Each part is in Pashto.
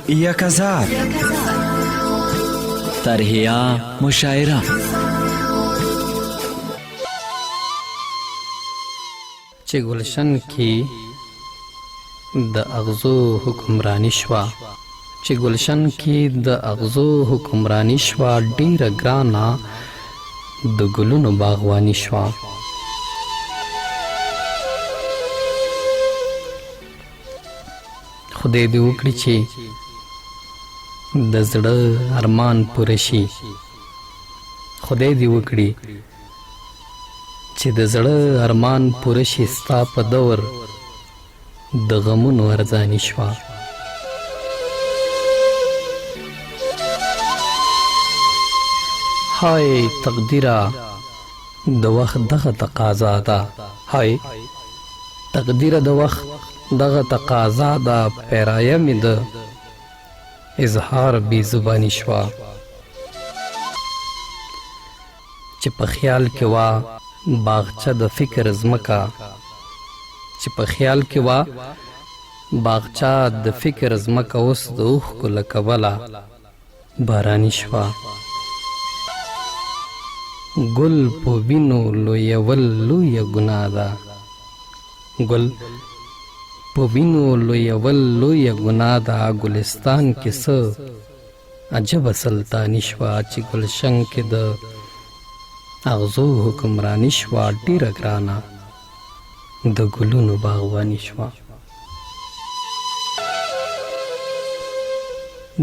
1000 طرحیه مشاعره چې گلشن کې د اغزو حکمرانی شوا چې گلشن کې د اغزو حکمرانی شوا ډیره ګرانه د ګلونو باغوانی شوا خدای دې وکړي چې د زړه ارمان پوره شي خدای دې وکړي چې د زړه ارمان پوره شي ستا په دور د غمونو ارزانی شوا های تقدیره د وخت دغه تقاضا ده های تقدیره د وخت دغه تقاضا ده پیرایه مې د اظهار بی زبانی شوا چې په خیال کې وا باغچه د فکر زمکا چې په خیال کې وا باغچه د فکر زمکا اوس د اوښکو له کبله بارانی شوا ګل په وینو لویول لویه ګناه ده ګل په وینو لویول لویه ګناه ده ګلستان کې څه عجبه سلطاني شوه چې ګلشن کې د اغزو حکمرانی شوه ډیره ګرانه د ګلونو باغوانی شوه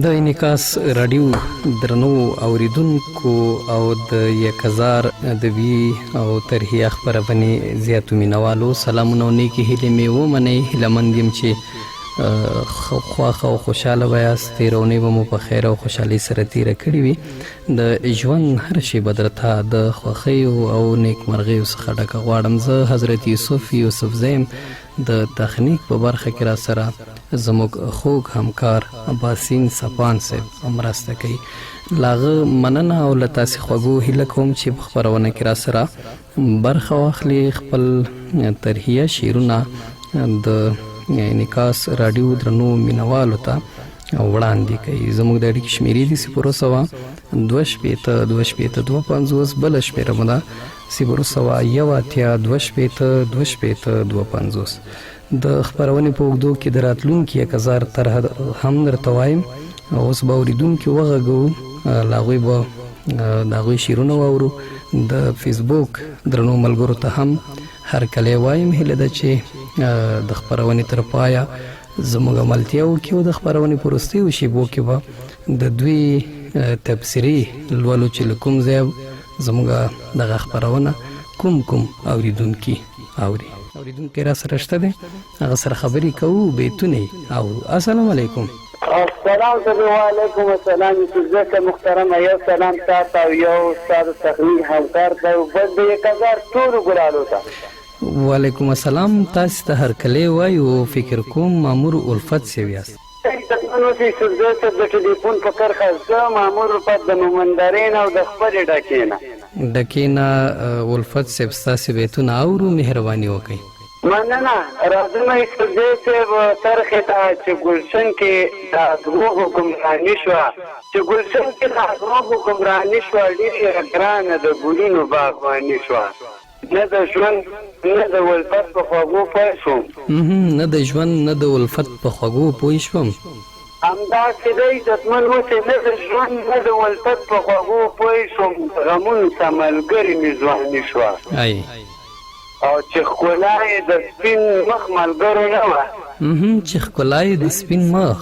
د انعکاس راډیو درنو اوریدونکو او د 1000 ادبي او طرحیه خپرونې زیاتو مینوالو سلامونه او نیکې هیلې مې ومنئ هیلهمند یم چې خواښه او خوشحاله به یاست تېرونۍ به مو په خیر او خوشحالۍ سره تېره کړې وي د ژوند هره شیبه درته د خوښیو او نیکمرغیو څخه ډکه غواړم زه حضرت یوسف زیم د تخنیک په برخه کې را سره زموږ خوږ همکار عباسین سپان صاحب مرسته کوي له هغه مننه او له تاسې خوږو هیله کوم چې په خپرونه کې را سره برخه واخلي خپل طرحیه شعرونه د انعکاس راډیو درنو مینوالو ته وړاندې کوي زموږ د اړیکې شمیرې دي 002 بله شمیره مو ده 001 د خپرونې په اوږدو کې د راتلونکي 1000 طرحه هم درته وایم اوس به اورېدونکي وغږوو له هغوی به د هغوی شعرونه واورو د فیسبوک درنو ملګرو ته هم هرکلی وایم هیله ده چې د خپرونې تر پایه زموږ عملتیا وکړي او د خپرونې په وروستیو شیبو کې به د دوی تبصرې لولو چې له کوم ځایه زموږ دغه خپرونه کوم اوریدونکي اوري اوریدونکی را سره شته دی هغه سره خبرې کوو بیتونه اورو السلام علیکم السلام علیکم السلام عزت محترم یو سلام تاسو او یو استاد تخلیق همکار ته بس د 1000 ټول ګلالو ته وعلیکم السلام تاسو ته هرکلی وایو فکر کوم مامور الفت سیویاست نو چې سوزه د ټلیفون په کرخه زه مامور الفت د مومندارین او د خپل ډکینا الفت سیب ستاسو بیتونه اورو مهرباني وکړئ مننه راځم سوزه صاحب ترخه ته چې گلشن کې د اغزو حکمرانی شوه چې گلشن کې د اغزو حکمرانی شوه ډېره ګرانه د ګلونو باغواني شوه نه د ژوند نه د الفت په خوږو پوه شوم نه د ژوند نه د الفت په خوږو پوه شوم همداسې دی عزتمن اوسې نه د ژوند نه د الفت په خوږو پوه شوم غمونو ته ملګرې مې ځواني شوه او چې ښکلا یې د سپین مخ ملګرو نه وه چې ښکلا یې د سپین مخ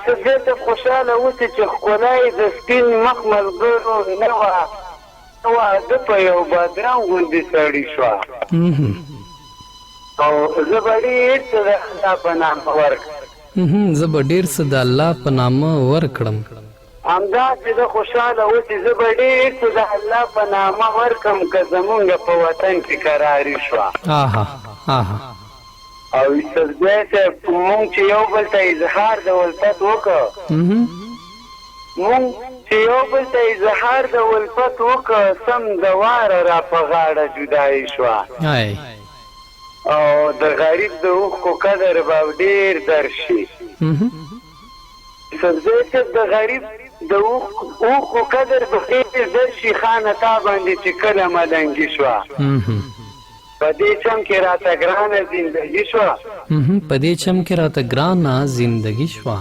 څه ته خوشحاله اوسې چې ښکلا یې د سپین مخ ملګرو نه وه واده په یو بادرنګ غوندې سړي شوه او زه به ډېر څه د الله په نامه ورکړم زه به ډېر څه د الله په نامه ورکړم همداسې زه خوشحاله اوسې زه به ډېر څه د الله په نامه ورکړم که زمونږ په وطن کې کراري شوه او یوسفزی صاحب مونږ چې یو بل ته اظهار د الفت وکړو مونږ چې یو بل ته اظهار د الفت وکړو سم د واره را په غاړه جدایي شوه او د غریب د اوښکو قدر به ډېر درشي یوسفزی صاحب د غریب د اوښو قدر په خیر درشي خانه تا باندې چې کله ملنګي شوه په دې چم کې راته ګرانه زندګي شوه په دې چم کې راته ګرانه زندګي شوه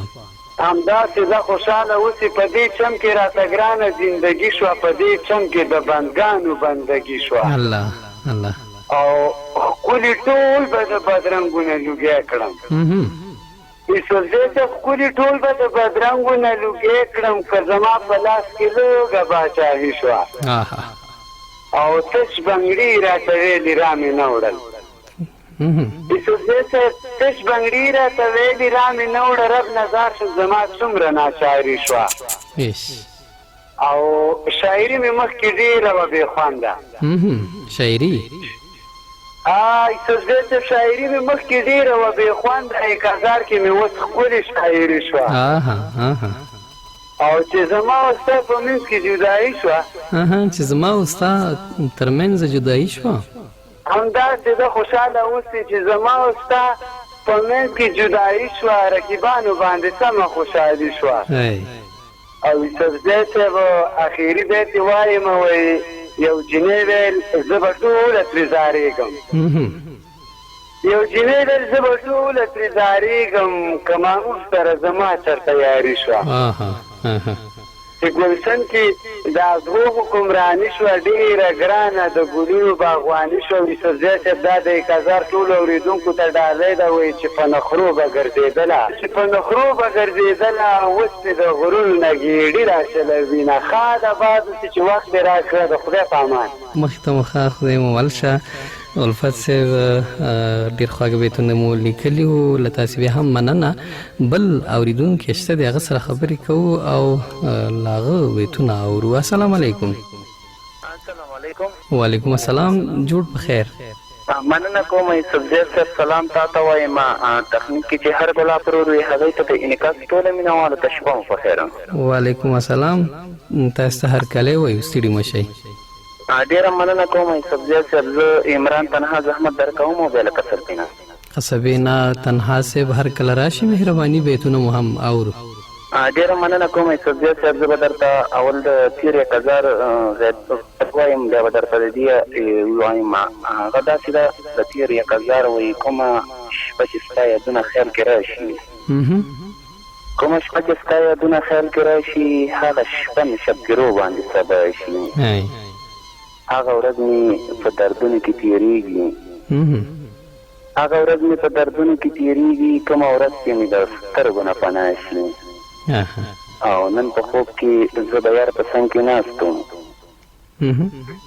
همداسې زه خوشحاله اوسې په دې چم کې راته ګرانه زندګي شوه په دې چم کې د بندګانو بندګي شوه الله الله او ښکلي ټول به د بدرنګونه لوګی کړم یوسفزی صاحب ښکلي ټول به د بدرنګونه لوګی کړم که زما په لاس کې لږه باچاهي شوه او تش بنګړي راته ویلي را مې نه وړل یوسفزی صاحب تش بنګړي راته ویلي را مې نه وړه رب نظر شو زما څومره ناچاري شوه او شاعري مې مخکې ډېره وه بې خونده شاعري یوسفزی صاحب شاعري مې مخکې ډېره وه بې خونده 1000 کې مې اوس ښکلې شاعري شوه او چې زما او ستا په منځ کې جدایي شوه چې زما او ستا تر منځ جدایي شوه همداسې زه خوشحاله اوسې چې زما او ستا په منځ کې جدایي شوه رقیبانو باندې سمه خوشحالي شوه او یوسفزی صاحب اخري بیت یې وایم وایي یو جنۍ ویل زه به ټوله ترې زارېږم یو جنۍ ویل زه به ټوله ترې زارېږم که مامور سره زما چرته یاري شوه چې ګلشن کې د ازغو حکمراني شوه ډېره ګرانه د ګلونو باغواني شوه یوسفزی صاحب دا د 1000 ټولو اورېدونکو ته ډالۍ ده وایي چې په نخرو به ګرځېدله اوس مې د غرونو نه ګېډي راشلوي نه ښه ده بعد اوسې چې وخت دې راکړه د خدای په امان مخې ته مخه خدای مو مل شه الفت صاحب ډېر خواږه بیتونه مو لیکلي وو له تاسې بیا هم مننه بل اورېدونکی شته د هغه سره خبرې کوو او له هغه بیتونه اورو السلام علیکم السلام علیکم وعلیکم السلام جوړ په خیر مننه کوم یوسفزی صاحب سلام تا ته وایم تخنیک کې چې هر ګلاب ورور وي هغې ته د انعکاس ټوله مینهوالو ته شپه مو په خیر وعلیکم السلام تاسو ته هرکلی وایو ستړي مه شئ ډېره مننه کوم یوسفزی صاحب زه عمران تنها زحمت درکوم او بیا له قصبې نه قصبې نه تنها صاحب هر کله راشي مهرباني بیتونه مو هم اورو ډېره مننه کوم یوسفزی صاحب زه به درته اول د تېر 1000 وایم بیا به درته د دې وایم هغه داسې ده د تېر 1000 وایي کومه شپه چې ستا یادونه خیال کې راشي کومه شپه چې ستا یادونه خیال کې راشي هغه شپه مې شبګیرو باندې سبا شي هغه ورځ مې په دردونو کې تېرېږي کومه ورځ چې مې د سترګو نه پناه شي او نن په خوب کې زه د یار په څنګ کې ناست وم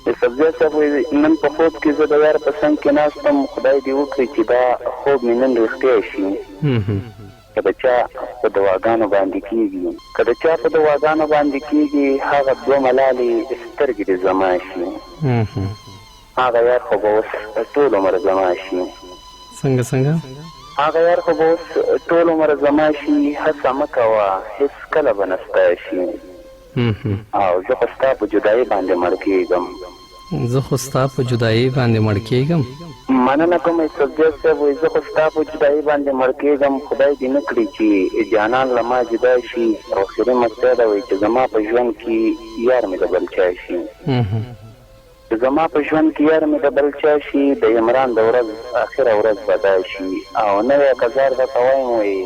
یوسفزی صاحب وایي نن په خوب کې زه د یار په څنګ کې ناست وم خدای دې وکړي چې دا خوب مې نن رښتیا شي که د چا په دواګانو باندې کېږي هغه 2 ملالې سترګې دې زما شي هغه یار خو به اوس ټول عمر زما شي هغه یار خو به اوس ټول عمر زما شي هڅه مه کوه هېڅ کله به نه ستا شي او زه خو ستا په جدایي باندې مړ کېږم مننه کوم یوسفزی صاحب وایي زه خو ستا په جدایي باندې مړ کېږم خدای دې نه کړي چې جانان له ما جدا شي او اخري مسله ده وایي چې زما په ژوند کې یار مې د بل چا شي د عمران د ورځ اخره ورځ به دا شي او نوی 1000 درته وایم وایي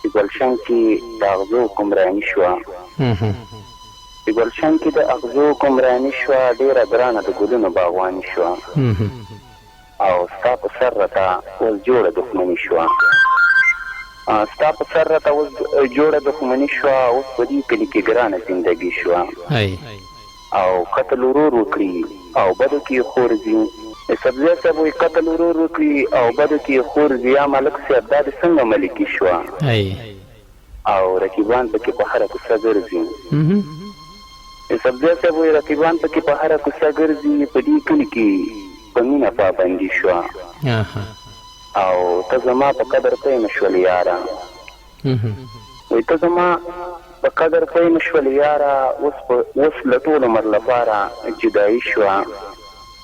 چې ګلشن کې د اغزو حکمراني شوه ډېره ګرانه د ګلونو باغواني شوه او ستا په سر راته اوس جوړه دښمني شوه اوس په دې کلي کې ګرانه زندګي شوه او قتل ورور وکړي او بدو کې خورځي یوسفزی صاحب وایي قتل ورور وکړي او بدو کې خورځي یا ملک صاحب دا د څنګه ملکي شوه او رقیبان پکې په هره کوڅه ګرځي یوسفزی صاحب وایي رقیبان پکې په هره کوڅه ګرځي په دې کلي کې په مینه پابندي شوه او ته زما په قدر پوه نه شولې یاره وایي ته زما په قدر پوه نه شولې یاره اوس له ټول عمر لپاره جدایي شوه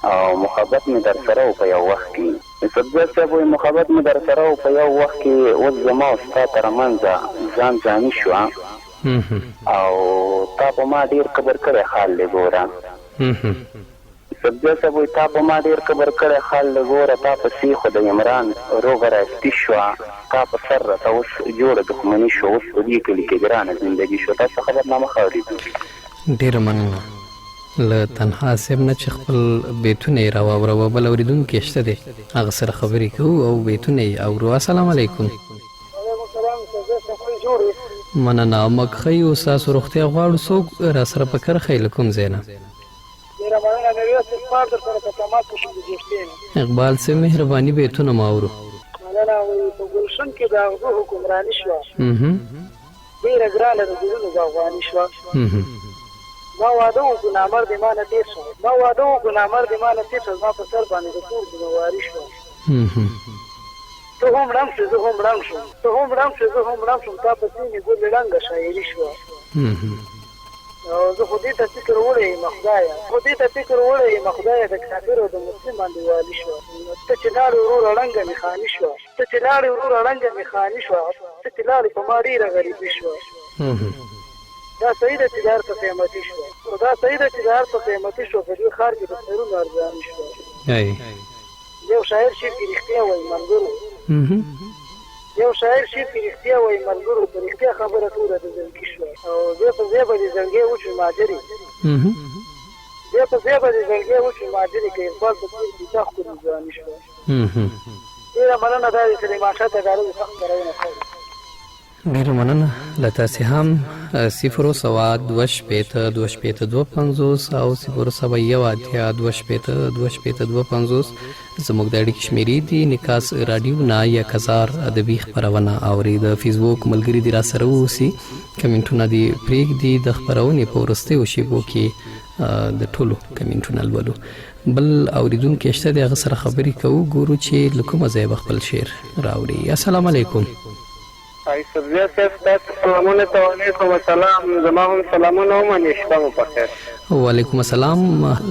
او محبت مې در سره و په یو وخت کې سبزیات صاحب وایي محبت مې در سره و په یو وخت کې اوس زما او ستا ترمنځه ځان ځاني شوه او تا په ما ډېر کبر کړی خال دی ګوره سبزیات صاحب وایي تا په ما ډېر کبر کړی خال دی ګوره تا په سیخو د عمران روغه راستی شوه تا په سر راته اوس جوړه دښمني شوه اوس په دې کلي کې ګرانه زندګي شوه تاسو خبرنامه ښه اورېدونکي ډېره مننه له تنها صاحب نه چې خپل بیتونه یې راواوروه بل اورېدونکی شته دی هغه سره خبرې کوو او بیتونه یې اورو السلام علیکم مننه موږ ښه یو ستاسو روغتیا غواړو څوک را سره په کرښه یې له کوم ځای نه اقبال صاحب مهرباني بیتونه مو اورو مننه وایي په ګلشن کې د اغزو حکمراني شوه ډېره ګرانه د ګلونو د افغاني شوه ما واده وکړو نامرد ما نه تېر شو ما واده وکړو نامرد ما نه تېر شو زما په سر باندې د کور ذمهواري شوه ته هم ړنګ شو زه هم ړنګ شوم ته هم ړنګ شو زه هم ړنګ شوم تا په سینې ګلې ړنګه شاعري شوه او زه خو دې ته فکر وړی یم خدایه خو دې ته فکر وړی یم خدایه د کافر او د مسلم باندې والي شوه ته چې لاړې وروره ړنګه مې خاني شوه ته چې لاړې وروره ړنګه مې خاني شوه ته چې لاړې په ما ډېره غریبي شوه دا صحیح ده چې د هر څه قیمتي شوه دا صحیح ده چې د هر څه قیمتي شوه په دې ښار کې د خیرونو ارزاني شوه یو شاعر شعر کې رښتیا وایي ملګرو یو شاعر شعر کې رښتیا وایي ملګرو په رښتیا خبره ټوله د زړګي شوه او زه په ځای به د زړګۍ وچې ماجرې زه په ځای به د زړګۍ وچې ماجرې که اقبال په څېر کیسه ښکلې ځواني شوه ډېره مننه دا د سلیمان شاه تګاړو د سخت کارونه کوي ډېره مننه له تاسې هم 0 او 0 زموږ د اړیکې شمیرې دي نکاس راډیو نه 1000 ادبي خپرونه اوري د فیسبوک ملګري دي را سره واوسي کمنټونه دي پرېږدي د خپرونې په وروستیو شیبو کې د ټولو کمنټونه لولو بل اوریدونکی شته دی هغه سره خبرې کوو ګورو چې له کومه ځایه به خپل شعر راوړي السلام علیکم سبزیات صاحب تاسو سلامونه ته وعلیکم السلام زما هم سلامونه ومنئ شپه مو په خیر وعلیکم السلام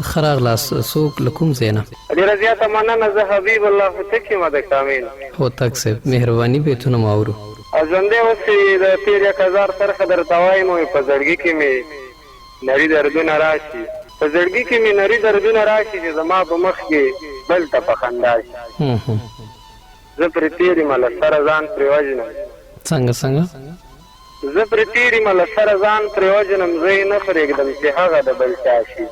ښه راغلاست څوک له کوم ځای نه ډېره زیاته مننه زه حبیب الله هوتک یم د کامل هوتک صاحب مهرباني بیتونه مو اورو ژوندی اوسې د تېر 1000 طرحه درته وایم په زړګي کې مې نري دردونه راشي په زړګي کې مې نري دردونه راشي چې زما په مخ کې بل ته په خندا شي زه پرې تېر یم له سره ځان پرې وژنم څنګه زه پرې تېر یم له سره ځان پرې وژنم زه یې نه پرېږدم چې هغه د بل چا شي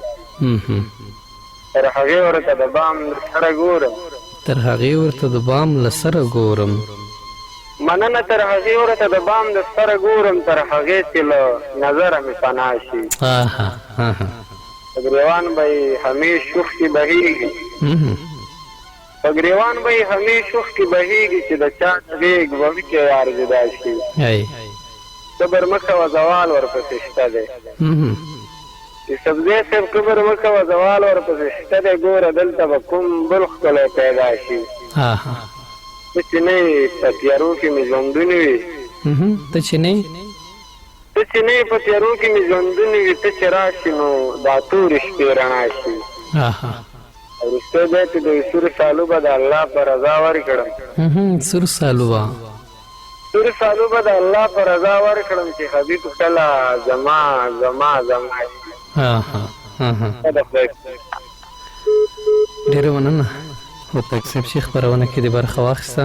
تر هغې ورته د بام له سره ګورم مننه تر هغې ورته د بام د سره ګورم تر هغې چې له نظره مې پناه شي په ګریوان به یې همیش اوښکې بهېږي په ګریوان به یې همیش اوښکې بهېږي چې د چا غېږ به وي چې یار جدا شي صبر مه کوه زوال ورپسې شته دی چې سبزی صاحب صبر مه کوه زوال ورپسې شته دی ګوره دلته به کوم بل ښکلی پیدا شي ته چې نه یې په تیارو کې مې ژوندون وي ته چې نه یې په تیارو کې مې ژوندون وي ته چې راشي نو دا تورې شپې رڼا شي وروستی بیت د سور سالو به د الله په رضا ورکړم سور سالو به د الله په رضا ورکړم چې حبیب کله زما ډېره مننه هوتک صاحب چې خپرونه کې د برخه واخیسته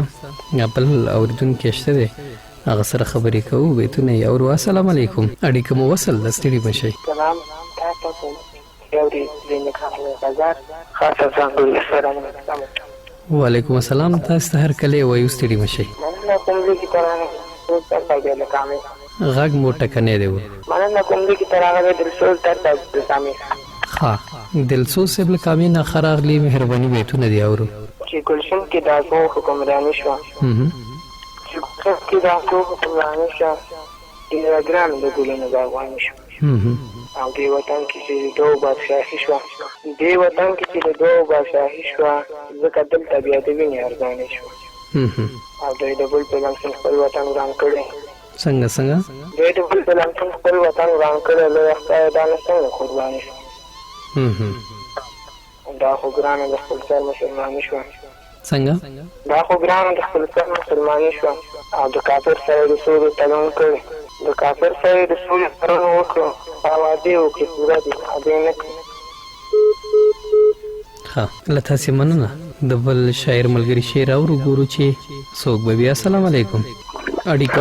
بل اورېدونکی شته دی هغه سره خبرې کوو بیتونه یې اورو السلام علیکم اړیکه مو وصل ده ستړي مه شئ وعلیکم السلام تاسو ته هر کله وایو ستړي مه شئ غږ مو ټکنی دی ښه دلسوز صاحب له کامې نه ښه راغلي مهرباني بیتونه دي اورو چې ګلشن کې د اغزو حکمراني شوه ډېره ګرانه د ګلونو د افغاني شوه او دې وطن کې چې د دوو بادشاهي شوه ځکه دلته بیا د وینې ارزاني شوه او دوی د بل په لمسون خپل وطن وران کړی څنګه دوی د بل په لمسون خپل وطن وران کړی لویه خدایه دا نه څنګه قرباني شوه دا خو ګرانه د خپل سر مسلماني شوه څنګه دا خو ګرانه د خپل سر مسلماني شوه او د کافر سره د سولې تړون کړی د کافر سره د سولې تړون وکړو او وعدې وکړې پوره دي وعدې نه کړي. ښه له تاسې مننه. د بل شاعر ملګري شعر اورو ګورو چې څوک به بیا. السلام علیکم. اړیکه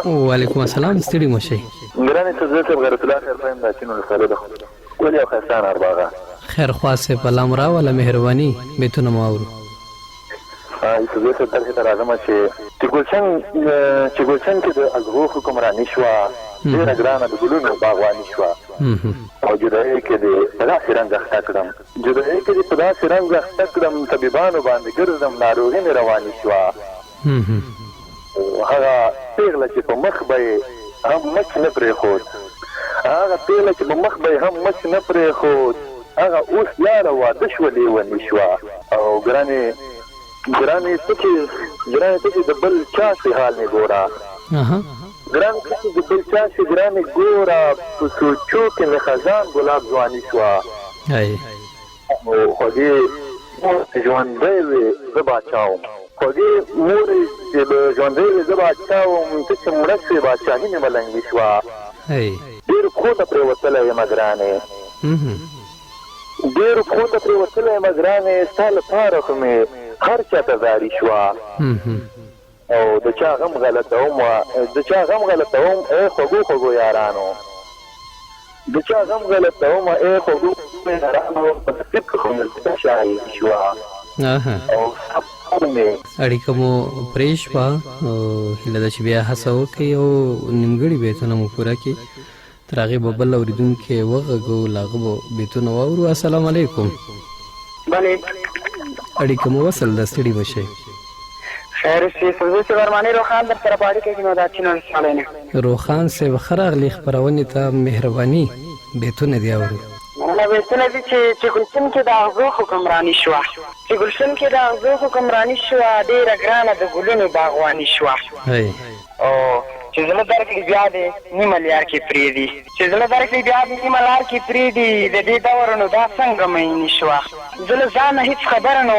وعلیکم السلام. ستړي مه شئ. ګرانې صدیق صاحب غیرت الله خیر فهم د اچین ولسوالۍ د ښکلي او ښایسته انارباغه خیرخوا صاحب الله مو راوله مهرباني بیتونه مو اورو. صدیق صاحب طرحیه ته راځمه چې ګلشن کې د ازغو حکمراني شوه ډېره ګرانه د ګلونو باغواني شوه او جدایۍ کې دې په داسې رنګ اخته کړم طبیبانو باندې ګرځم ناروغي مې رواني شوه هغه پیغله چې په مخ به یې هم مچ نه پرېښود هغه اوس یاره واده شوه لیوني شوه. او ګرانې ته چې د بل چا سې حال مې ګوره ګوره په سوچو کې مې خزان ګلاب ځواني شوه او خوږې مور چې ژوندی وې زه باچا وم ته چې مړه شوې باچاهي مې ملنګي شوه. ډېرو پښو ته پرېوتلی یم ګرانې ستا لپاره خو مې هر چا ته زاري شوه او د چا غم غلطوم ای خوږو یارانو په نصیب کې خو مې شاعري شوه. اړیکه مو پرې شوه هیله ده چې بیا هڅه وکړئ او نیمګړي بیتونه مو پوره کړي. تر هغې به بل اورېدونکي وغږو له هغه به بیتونه واورو. السلام علیکم. اړیکه مو وصل ده ستړي مه شئ. خیر شي فردوسي برماني روخان در سره په اړیکه کې نو د اچین ولسوالۍ نه روخان صاحب ښه راغلي خپرونې ته مهرباني بیتونه دې اورو. مننه. بیتونه دي چې ګلشن کې د اغزو حکمراني شوه ډېره ګرانه د ګلونو باغواني شوه او چې زړه درکړي بیا دې نیمه لار کې پرېږدي د دې دور نو دا څنګه مینې شوه. زه له ځانه هېڅ خبره نه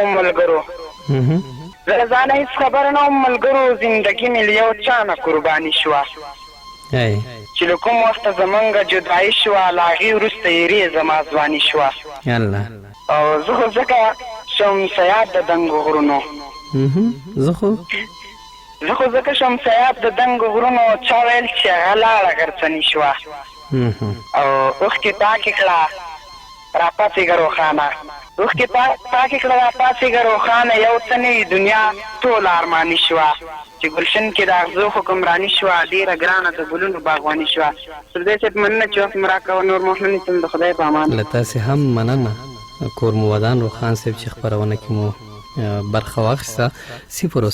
وم ملګرو زندګي مې له یو چا نه قرباني شوه چې له کوم وخته زمونږ جدایي شوه له هغې وروسته یې زما ځواني شوه او زه خو ځکه شم سیاد د دنګو غرونو چا ویل چې هغه لاړه غرڅني شوه او اوښکې پاکې کړه راپاڅېږه روښانه یو څه نوي دنیا ټوله ارماني شوه چې ګلشن کې د اغزو حکمراني شوه ډېره ګرانه د ګلونو باغواني شوه. سردی صاحب مننه چې وخت مو راکوه. نور محمد ته د خدای په امان. له تاسې هم مننه. کور مو ودان روخان صاحب چې خپرونه کې مو برخه واخیسته. 0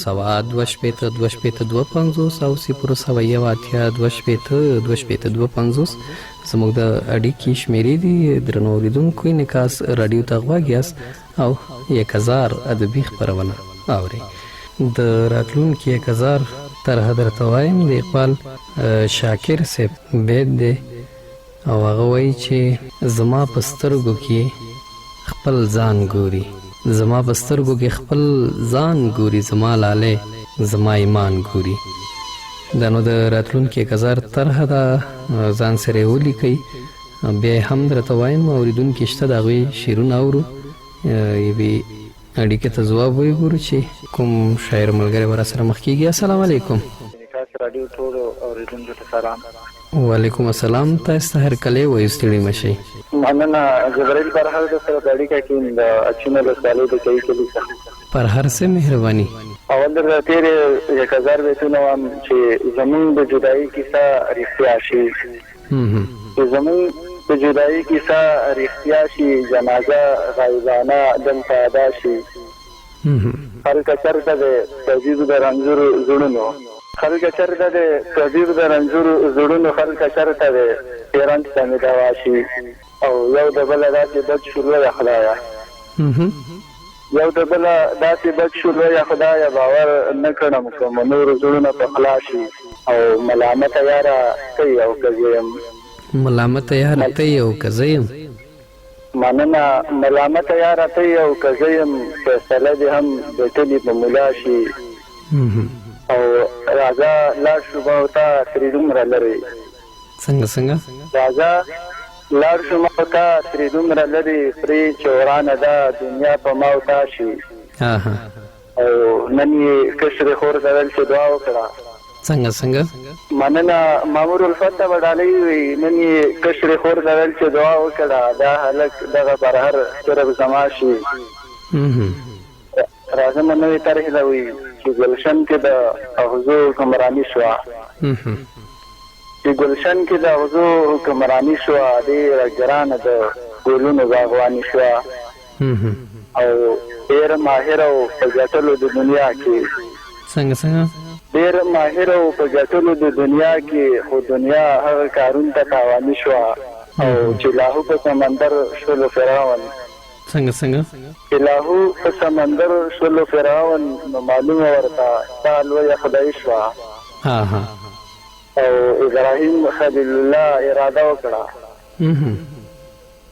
2 شپېته 2 شپېته 2 50 او 0 1 اتیا 2 شپېته 2 شپېته 2 50 زموږ د اړیکې شمېرې دي. درنو اورېدونکو انعکاس راډیو ته غوږ یاست او 1000 ادبي خپرونه اورئ. د راتلونکي 1000 طرحه درته وایم د اقبال شاکر صاحب بیت دی او هغه وایي چې زما په سترګو کې خپل ځان ګوري زما لاله زما ایمان ګوري. دا نو د راتلونکي 1000 طرحه ده ځان سره ولیکئ. بیا هم درته وایم اورېدونکي شته د هغوی شعرونه اورو یوې اړیکې ته ځواب وګورو چې کوم شاعر ملګری به راسره مخ کېږي. السلام علیکم. وعلیکم السلام. تاسو ته هرکلی وایو ستړي مه شئ. مننه. جبرائیل پرهر د سره د اړیکه کې د اچین ولسوالۍ د کوي کلي څخه پرهر سے مهرباني. اول د تیرې 1000 بیتونه وم چې زمون د جدایي کیسه رښتیا شي جنازه غایبانه دلته ادا شي خلکه چرته د تجدید د رنځورو زړونو خلکه چرته د پیران ته مې دوا شي او یو د بله داسې بد شروع یا خدایه باور نه کړم کوم نور زړونه په خلا شي او ملامته یاره ته یو که زه یم مننه ملامته یاره ته یو که زه یم فیصله دې هم د ټلي په ملا شي او راځه لاړ شو به تا ترې دومره لرې څنګه راځه لاړ شو ما تا ترې دومره لرې پرې چې ورانه ده دنیا په ما او تا شي او نن یې کشرې خور ته ویل چې دعا وکړه څنګه مننه مامور الفتح وډالۍ وي نن یې کشرې خور ته ویل چې دعا وکړه دا هلک دغه برهر صرف زما شي راځه مې نوې طرحیه وي چې ګلشن کې د اغزو حکمراني شوه چې ګلشن کې د اغزو حکمراني شوه ډېره ګرانه د ګلونو باغواني شوه او ډېر ماهر او په ګټلو د دنیا کې څنګه ډېر ماهر او په ګټلو د دنیا کې خو دنیا هغه کارون ته تاواني شوه او چې لاهو په سمندر شولو فرعون څنګه چې لاهو په سمندر شولو فرعون نو معلومه ورته ستا لویه خدایي شوه او ابراهیم خلیل الله اراده وکړه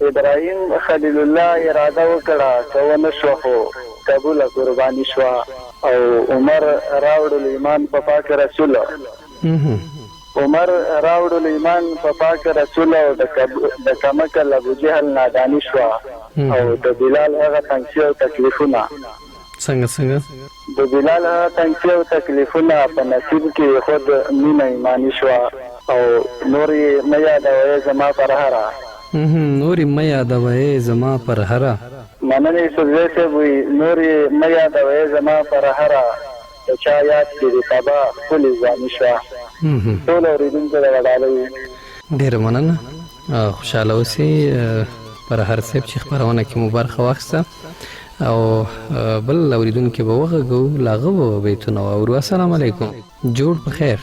ابراهیم خلیل الله اراده وکړه که ونه شوه خو قبوله قرباني شوه او عمر راوړل ایمان په پاک رسول عمر راوړل ایمان په پاک رسول او د کمکل ابو جهل نادانی شوه او د بلال هغه تنګسي او تکلیفونه څنګه د بلال هغه تنګسي او تکلیفونه په نصیب کې خود مینه ایمانی شوه او نور یې مه یادوئ زما پر هره نور مه یادوئ زما پر هره مننه یوسفزی صاحب وایي نور یې مه یادوئ زما پر هره د چا یاد کې د تبا ښکلې ځواني شوه ټول اورېدونکو ته وډالۍ ډېره مننه خوشحاله اوسئ پر هر صاحب چې خپرونه کې مو برخه واخیسته او بل اورېدونکي به وغږو له هغه به بیتونه واورو السلام علیکم جوړ په خیر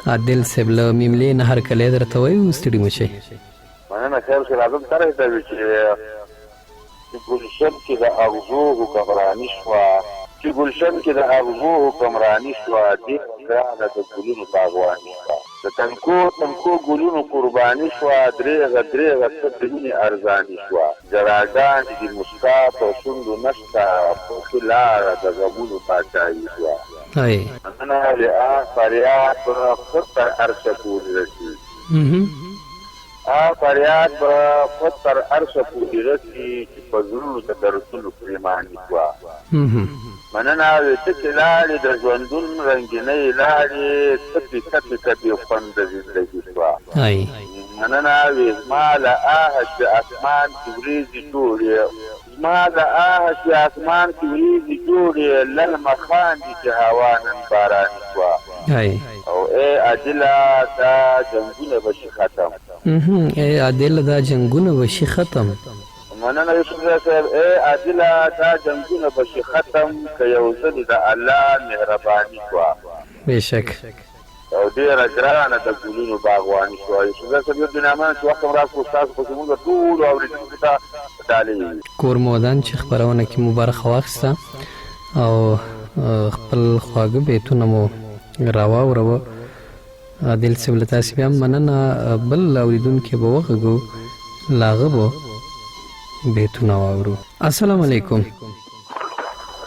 عادل صاحب له میملې نه هرکلی درته وایو ستړي مه شئ مننه خیر صاحب اعظم طرحیه ته وي چې ګلشن کې د اغزو حکمراني شوه چې ګلشن کې د اغزو حکمراني شوه ډېره ګرانه د ګلونو باغواني شوه د تنکو ګلونو قرباني شوه درېغه څه د مینې ارزاني شوه جراګانې د مسکا په شونډو نشته په لاره د غمونو پاچاهي شوه مننه د فریاد به خود تر عرشه پورې رسي فریاد به خود تر عرشه پورې رسي چې په زړونو ته د رسولو پرېماني شوه مننه ته چې لاړې د ژوندون رنګینۍ لاړې کپې خوند د زندګي شوه مننه زما له آهه چې اسمان کې وریځې جوړې زما د آهه چې اسمان کې وریځې جوړې للمه خاندي چې هوا نن باراني شوه او ای عادله دا جنګونه به شي ختم ای عادله دا جنګونه به شي ختم مننه یوسفزی صاحب ای عادله دا جنګونه به شي ختم که یو ځل د الله مهرباني شوه بېشک او ډېره ګرانه د ګلونو باغواني شوه یوسفزی صاحب یو دنیامن چې وخت هم راکړو ستاسو خو زموږ ټولو اورېدونکو ته ډالۍ کور مودان چې خپرونه کې مو برخه واخیسته او خپل خواږه بیتونه مو راواوروه عادل صاحب له تاسې بیا مننه بل اورېدونکي به وغږو له هغه به بیتونه واورو السلام علیکم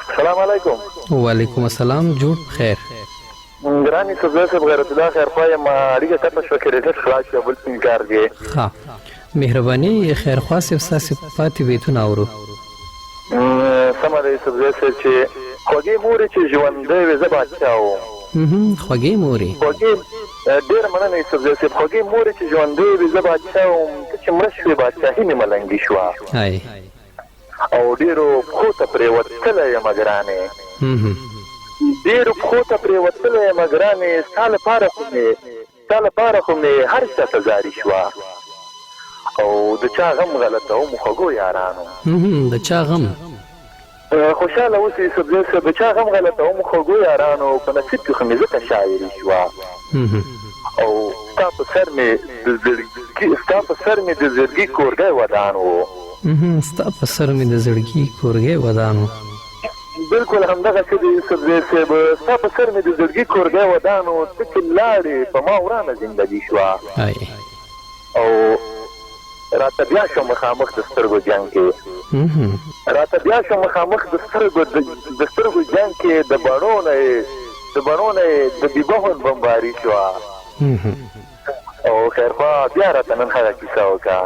السلام علیکم وعلیکم السلام جوړ خیر ګران یوسفزی صاحب غیرت الله خیرخوا یم اړیکه کټه شوه کریډټ خلاص شوه بل سیم کار کې ښه مهرباني خیرخوا صاحب ستاسې پاتې بیتونه اورو سمه ده یوسفزی صاحب چې خوږې مورې چې ژوندی وې زه بادشاه وم خوږې مورې ډېره مننه یوسفزی صاحب خوږې مورې چې ژوندی وې زه بادشاه وم ته چې مړه شوې بادشاهي مې ملنګي شوه او ډېرو پښو ته پرېوتلی یم ګرانې ډېرو پښو ته پرېوتلی یم ګرانې ستا لپاره خو مې هر چا ته زاري شوه او د چا غم غلطوم خوږو یارانو د چا غم خوشحاله اوسئ یوسفزی صاحب د چا غم غلطوم خوږو یارانو په نصیب کې خو مې ځکه شاعري شوه او ستا په سر مې د زړګي کورګی ودان و ستا په سر مې د زړګي کورګی ودان و بلکل همدغسې د یوسفزی صاحب ستا په سر مې د زړګي کورګی ودان و ته چې لاړې په ما ورانه زندګي شوه او راته بیا شو مخامخ د سترګو جنګ کې راته بیا شو مخامخ د سترګو جنګ کې د بڼو نه د بیبهون بمباري شوه او خیرخوا بیا راته نن هغه کیسه وکړه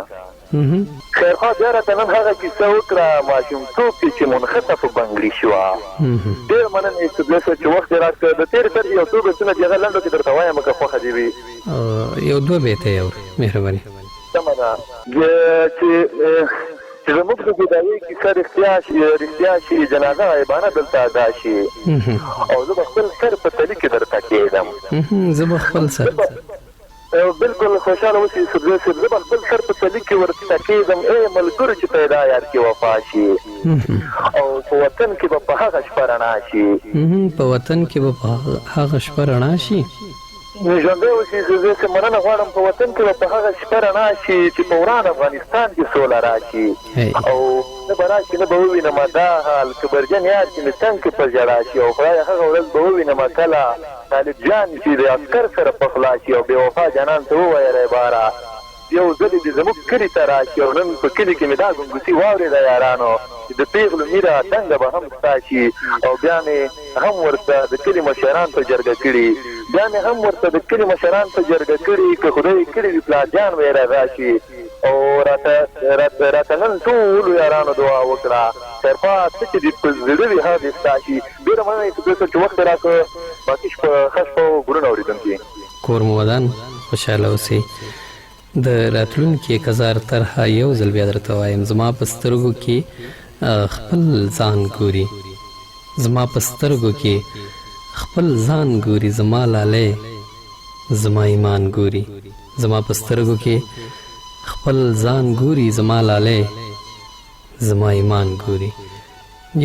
خیرخوا بیا راته نن هغه کیسه وکړه ماشومتوب کې چې منخته په بنګړي شوه ډېر مننه استدلال چې وخت یې راکړه د تېرې تر یو څو بیتونه چې هغه لنډو کې درته وایم که خوښه دې وي یو دوه بیته یې مهرباني سمه ده چې زموږ د ګدایي کیسه رښتیا شي جنازه غیبانه دلته ادا شي او زه به خپل سر په تلي کې درته کېږدم زه به خپل سر بلکل خوشحاله اوسئ صدیق صاحب زه به خپل سر په تلي کې ورته کېږدم ای ملګرو چې پیدا یار کې وفا شي او په وطن کې به په هغه شپه رڼا شي په وطن کې به په هغه شپه رڼا شي ژوندی اوسئ زه چې مننه غواړم په وطن کې به په هغه شپه رڼا شي چې په وران افغانستان کې سوله راشي او نه به راشي نه به ووینم دا حال که برجن یار چې مې تنګ کې په ژړا شي او خدای هغه ورځ به ووینم کله طالب جان چې د عسکر سره پخلا شي او بې وفا جانان ته وویلی باره یو ځلې دې زموږ کلي ته راشي او نن په کلي کې مې دا ګنګوسي واورېده یارانو چې د پیغلو میره دنګه به هم ستا شي او بیا مې هم ورته د کلي مشران په جرګه کړي بیا مې هم ورته د کلي مشران په جرګه کړي که خدای کړي وي پلارجان به یې راشي او راته نن ټولو یارانو دعا وکړه خیرخوا څه چې دې په زړه وي هغه دې ستا شي ډېره مننه چې وخت یې راکړه باقي شپه ښه شپه او ګلونه اورېدونکي کور مو ودان خوشحاله اوسئ د راتلونکي کزار طرحه یو ځل بیا درته وایم زما په سترګو کې خپل ځان ګوري زما په سترګو کې خپل ځان ګوري زما لالی زما ایمان ګوري زما په سترګو کې خپل ځان ګوري زما لالی زما ایمان ګوري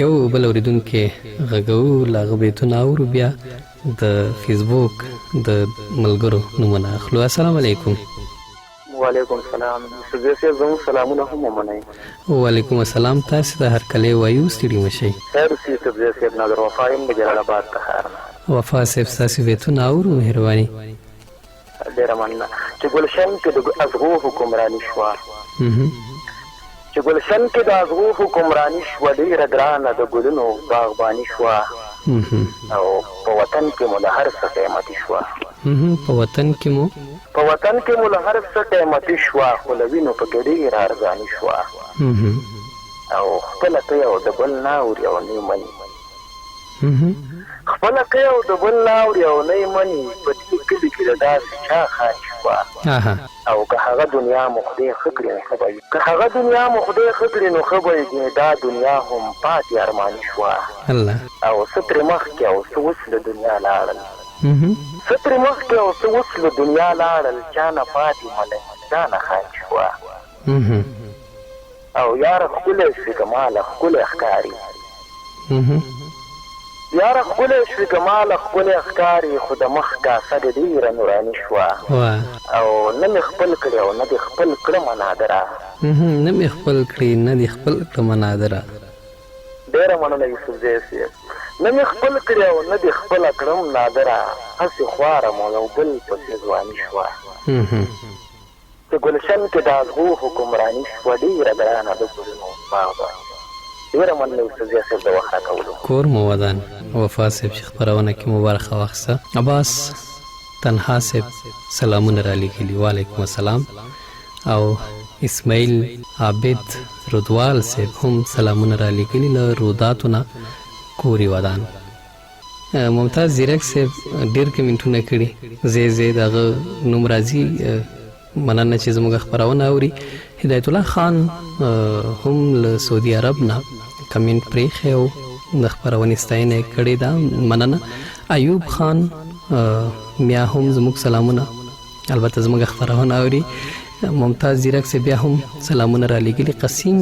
یو بل اورېدونکی غږوو له هغه بیتونه اورو بیا د فیسبوک د ملګرو نومونه اخلو السلام علیکم وعلیکم السلام صدیق صاحب زموږ سلامونه هم ومنئ وعلیکم السلام تاسې ته هرکلی وایو ستړي مشئ خیر اوسئ صدیق صاحب نادر وفا یم د جلال آباد څخه وفا صاحب ستاسې بیتونه اورو مهرباني ډېره مننه چې ګلشن کې د ازغو حکمراني شوه چې ګلشن کې د ازغو حکمراني شوه ډېره ګرانه د ګلونو باغباني شوه او په وطن کې مو له هر څه قیمتي شوه په وطن کې مو له هر څه قیمتي شوه خو له وینو پکې ډېره ارزاني شوه او خپله ته یو د بل نه اوري او نه یې مني خپله که یو د بل نه اوري او نه یې مني په دې کلي کې د داسې چا خان شوه او که هغه دنیا مو خدای ښه کړي نو ښه به وي که هغه دنیا مو خدای ښه کړي نو ښه به وي دا دنیا هم پاتې ارماني شوه او څه ترې مخکې او څه اوس له دنیا لاړل څه ترې مخکې او څه اوس له دنیا لاړل چا نه پاتې ملک ځانه خان شوه او یاره ښکلی شوې که ماله ښکلی ښکاري یاره ښکلی شوې که ماله ښکلی ښکاري خو د مخ کاسه دې ډېره نوراني شوه او نه مې خپل کړې او نه دې خپل کړمه نادره نه مې خپل کړې نه دې خپل کړمه نادره ډېره مننه یوسفزی صاحب نه مې خپل کړې او نه دې خپله کړم نادره هسې خواره مو یو بل پسې ځواني شوه چې ګلشن کې د ازغو حکمراني شوه ډېره ګرانه د ګلونو باغباني ډېره مننه یوسفزی صاحب د وخت راکولو کور مو ودان وفا صاحب چې خپرونه کې مو برخه واخیسته عباس تنها صاحب سلامونه رالیږلي وعلیکم السلام او اسماعیل عابد رودوال صاحب هم سلامونه رالیږلي له روداتو نه کور یې ودان ممتاز زیرک صاحب ډېر کمنټونه کړي زی د هغه نوم راځي مننه چې زموږ خپرونه اوري هدایت الله خان هم له سعودي عرب نه کمنټ پرېښی او د خپرونې ستاینه یې کړې ده مننه ایوب خان بیا هم زموږ سلامونه البته زموږ خپرونه اوري ممتاز زیرک صاحب بیا هم سلامونه رالیږلي قسیم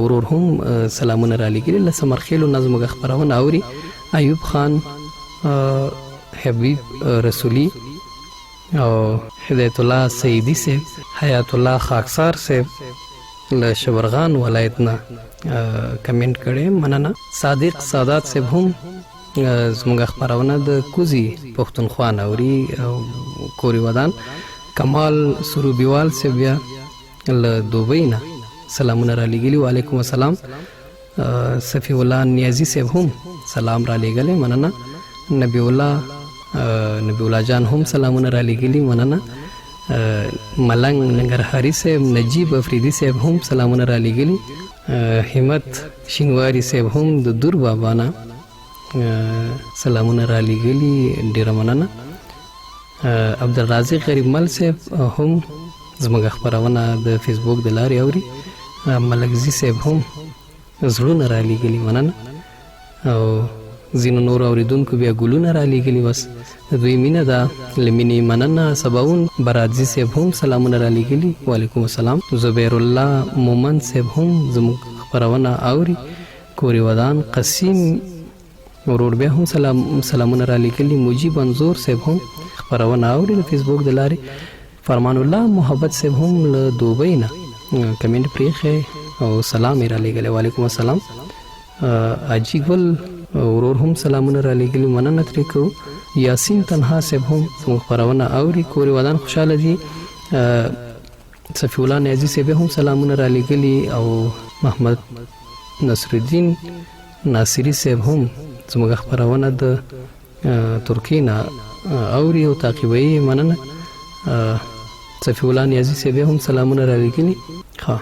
ورور هم سلامونه رالیږلي له ثمرخیلو نه زموږ خپرونه اوري ایوب خان حبیب رسولی او هدایت الله سیدی صاحب حیات الله خاکسار صاحب له شبرغان ولایت نه کمنټ کړی مننه صادق سادات صاحب هم زموږ خپرونه د کوزي پښتونخوا نه اوري او کوري ودان کمال سروبیوال سے بیا له دوبۍ نه سلامونه را لېږلي. وعلیکم السلام. صفی الله نیازي صاحب هم سلام را لېږلی، مننه. نبی الله جان هم سلامونه را لېږلي، مننه. ملنګ ننګرهاري صاحب، نجیب افریدي صاحب هم سلامونه را لېږلي. همت شینواري صاحب هم د دور بابا نه سلامونه را لېږلي، ډېره مننه. عبدالرازق غریب مل صاحب هم زموږ خپرونه د فیسبوک د لارې اوري. ملکزي صاحب هم زړونه را لېږلي، مننه. او ځینو نور اورېدونکو بیا ګلونه را لېږلي، بس د دوی مینه ده، له مینې مننه. سباون برادزي صاحب هم سلامونه را لېږلي، وعلیکم السلام. زبیر الله مومند صاحب هم زموږ خپرونه اوري. کورې ودان قسیم ورور بیا هم سلامونه را لېږلي. مجیب انځور صاحب هم خپرونه اوري د فیسبوک د لارې. فرمان الله محبت صاحب هم له دوبۍ نه کمنټ پرېښی او سلام یې را لېږلی، وعلیکم السلام. اجي ګل ورور هم سلامونه را لېږلي، مننه ترې کوو. یاسین تنها صاحب هم زموږ خپرونه اوري. کورې ودان خوشحاله دي. صفی الله نیازي صاحب هم سلامونه را لېږلي او محمد نصرالدین ناصري صاحب هم زموږ خپرونه د ترکیې نه اوري او تعقیبوي، مننه. صفی الله نیازي صاحب هم سلامونه را لېږلي. ښه،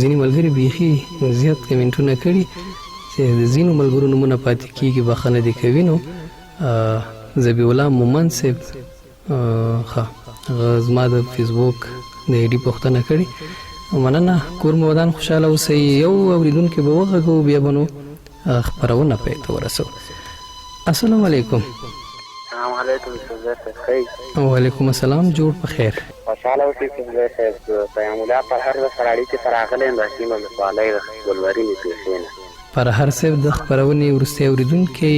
ځینې ملګري بیخي زیات کمنټونه کړي چې د ځینو ملګرو نومونه پاتې کېږي، بخښنه دې کوي. نو ذبیح الله مومند صاحب ښه، هغه زما د فیسبوک د آی ډي پوښتنه کړې، مننه. کور مو ودان خوشحاله اوسئ. یو اورېدونکی به وغږوو، بیا به نو خپرونه پای ته ورسوو. السلام علیکم. السلام علیکم استاد صاحب. وعلیکم السلام، جوړ په خیر. خوشحاله اوسئ استاد صاحب. پیام الله پر هر سره اړیکې ته راغلی یم، رحیم ولسوالۍ د ګلوري نږدې نه. پر هر صاحب د خپرونې وروستی اورېدونکی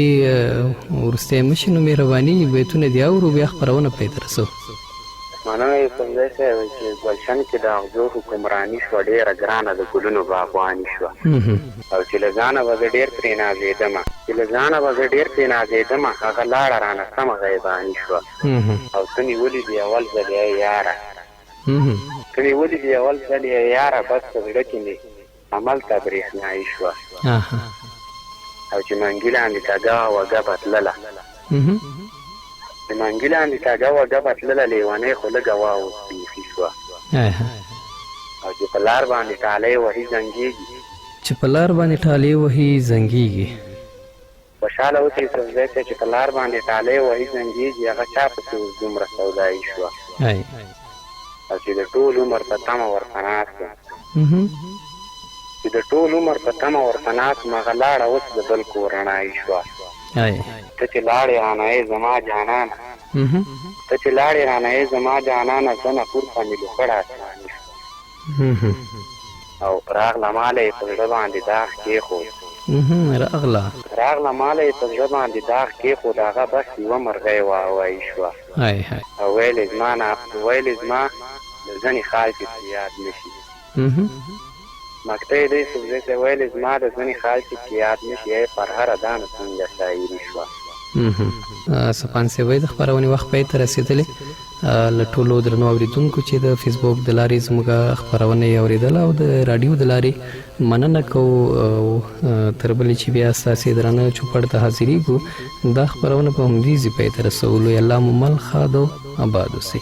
وروستی مشي، نو مهرباني بیتونه دې اورو، بیا خپرونه پای ته رسوو. مننه استاد صاحب چې ګلشن کې د اغزو حکمراني شوه، ډېره ګرانه د ګلونو باغواني شوه. او چې له ځانه به زه ډېر پرې نازېدمه، هغه لاړه رانه سمه غیباني شوه. او ته مې ولیدې اول ځل یې یاره، بس په زړه کې مې عمل ته برېښنایي شوه. او چې منګي لاندې کږه وږه بتلله، لیونۍ خو لږه واوس بیخي شوه. او چې په لار باندې ټالۍ وهي زنګېږي. خوشحاله اوسئ استاد صاحب چې په لار باندې ټالۍ وهي زنګېږي، هغه چا پسې اوس دومره سودایي شوه. او چې د ټول عمر په تمه ورته ناست یم، هغه لاړه اوس د بل کور رڼایي شوه. ته چې لاړې رانه زما جانانه، زه نه پورته مې لوخړه اسماني شوه. او راغله ماله یې په زړه باندې داغ کېښود، هغه بس یوه مرغۍ واوایي شوه. او ویلې زما د ځنې خال چې یاد نه شي. مکته دې سوزه ته ویلې زما د ځنې خال چې یاد نه شي، پر هره دانه څنګه شاعري شوه. سپان سیوی د خپرونې وخت پای ته رسېدلی. له ټولو درنو اورېدونکو چې د فیسبوک د لارې زموږ خپرونه یې اورېدله او د راډیو د لارې مننه کوو. او تر بلې چې بیا ستاسې درانه چوپړ ته حاضرېږو، دا خپرونه په همدې ځای پای ته رسولو. الله مو مل ښاد او آباد اوسئ.